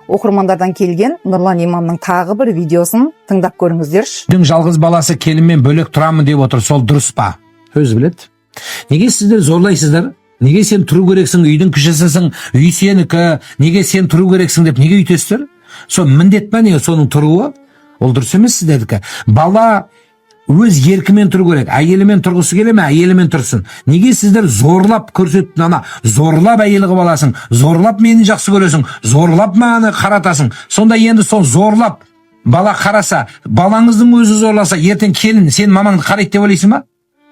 Оқырмандардан келген Нұрлан имамның тағы бір видеосын тыңдап көріңіздерші. Үйдің жалғыз баласы келінмен бөлек тұрамын деп отыр, сол дұрыс па? Өзі біледі. Неге сіздер зорлайсыздар? Неге сен тұру керексің, үйдің кішісісің, үй сенікі, неге сен тұру керексің деп неге үйтесіздер? Сол міндет па не соның тұруы? Ол дұрыс емес сіздердікі. Бала өз еркімен тұру керек. Әйелімен тұрғысы келе ме, әйелімен тұрсын. Неге сіздер зорлап көрсетіп, зорлап әйел қылып аласың, зорлап мені жақсы көресің, зорлап мені қаратасың. Сонда енді сол зорлап бала қараса, балаңыздың өзі зорласа, ертең келін сен мамаңды қарайды деп ойлайсың ба?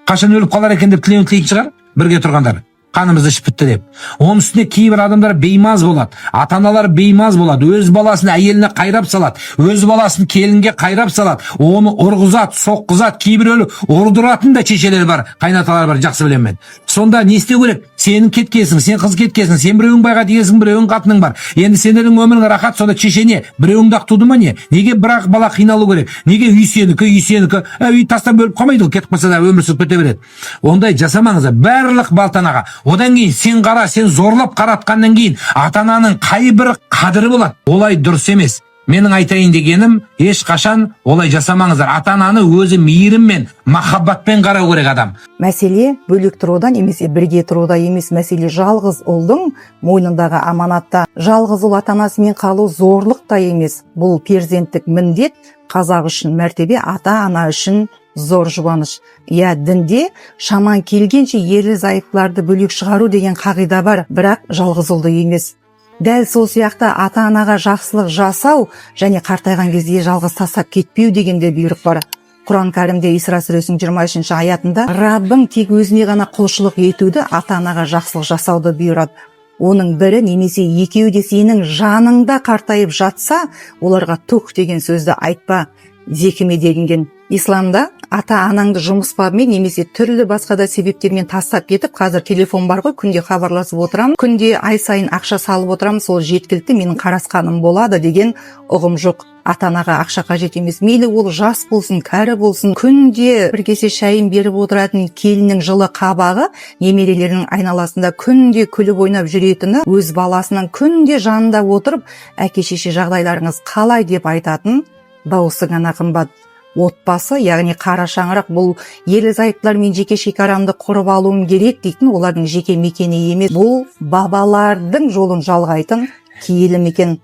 Қашан өліп қалар екен деп тілейтін шығар, бірге тұрғандар. Қанымызды ішіп бітті деп. Оның үстіне кейбір адамдар беймаз болады. Ата-аналар беймаз болады. Өз баласын әйеліне қайрап салады. Өз баласын келінге қайрап салады. Оны ұрғызады, соққызады. Кейбіреулер ұрдыратын да шешелер бар, қайнаталар бар, жақсы білемін мен. Сонда не істеу керек? Сенің кеткесің, сен қыз кеткесің, сен біреуің байға тиесің, біреуің қатының бар. Енді сендердің өмірің рахат, сонда шешене біреуіңді ақ туды ма не? Неге бірақ бала қиналу керек? Неге үй сенікі? Үй тастан бөліп қалмайды, кетіп қалса да өмір сүріп кете береді. Ондай жасамаңыздар. Барлық балтанаға. Одан кейін сен қара, сен зорлап қаратқаннан кейін ата-ананың қай бір қадірі болады? Олай дұрыс емес. Менің айтайын дегенім, ешқашан олай жасамаңыздар. Ата-ананы өзі мейіріммен, махаббатпен қарау керек адам. Мәселе бөлек тұрудан немесе бірге тұруда емес, мәселе жалғыз ұлдың мойнындағы аманатта. Жалғыз ұл ата-анасымен қалу зорлық та емес. Бұл перзенттік міндет, қазақ үшін мәртебе, ата-ана үшін зор жұбаныш. Дінде шаман келгенше ерлі-зайыптыларды бөлек шығару деген қағида бар, бірақ жалғыз ұлды емес. Дәл сол сияқты ата-анаға жақсылық жасау және қартайған кезде жалғыз тастап кетпеу дегенде бұйрық бар. Құран кәрімде Исра сүресінің 23 аятында Раббың тек өзіне ғана құлшылық етуді, ата-анаға жақсылық жасауды бұйырады. Оның бірі немесе екеуі де сенің жаныңда қартайып жатса, оларға тух деген сөзді айтпа, зекіме делінген. Исламда ата-анаңды жұмыс бабымен немесе түрлі басқа да себептермен тастап кетіп, қазір телефон бар ғой, күнде хабарласып отырамын, күнде ай сайын ақша салып отырамын, сол жеткілікті, менің қарасқаным болады деген ұғым жоқ. Ата-анаға ақша қажет емес. Мейлі ол жас болсын, кәрі болсын, күнде бір кесе шайын беріп отыратын келіннің жылы қабағы, немерелерінің айналасында күнде күліп ойнап жүретіні, өз баласының күнде жанында отырып, әке-шеше жағдайларыңыз қалай деп айтатын дауысы ғана қымбат. Отбасы, яғни қара шаңырақ, бұл ерлі-зайыптылар мен жеке шекарамды құрып алуым керек дейтін олардың жеке мекені емес. Бұл бабалардың жолын жалғайтын киелі мекен.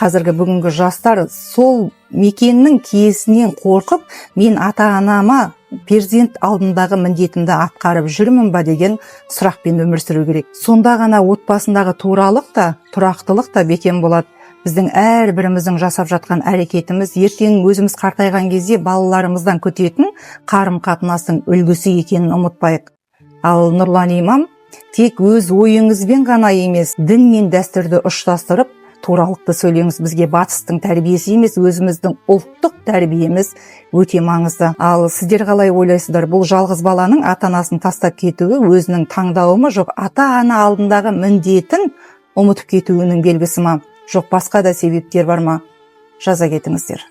Қазіргі бүгінгі жастар сол мекеннің киесінен қорқып, мен ата-анама перзент алдындағы міндетімді атқарып жүрмін ба деген сұрақпен өмір сүру керек. Сонда ғана отбасындағы туралық та, тұрақтылық та бекем болады. Біздің әрбіріміздің жасап жатқан әрекетіміз ертең өзіміз қартайған кезде балаларымыздан күтетін қарым-қатынастың үлгісі екенін ұмытпайық. Ал Нұрлан имам тек өз ойыңызбен ғана емес, дін мен дәстүрді ұштастырып, туралықты сөйлеңіз. Бізге батыстың тәрбиесі емес, өзіміздің ұлттық тәрбиеміз өте маңызды. Ал сіздер қалай ойлайсыздар? Бұл жалғыз баланың ата-анасын тастап кетуі өзінің таңдауы ма, жоқ ата-ана алдындағы міндетін ұмытып кетуінің белгісі ма? Жоқ басқа да себептер бар ма? Жаза кетіңіздер.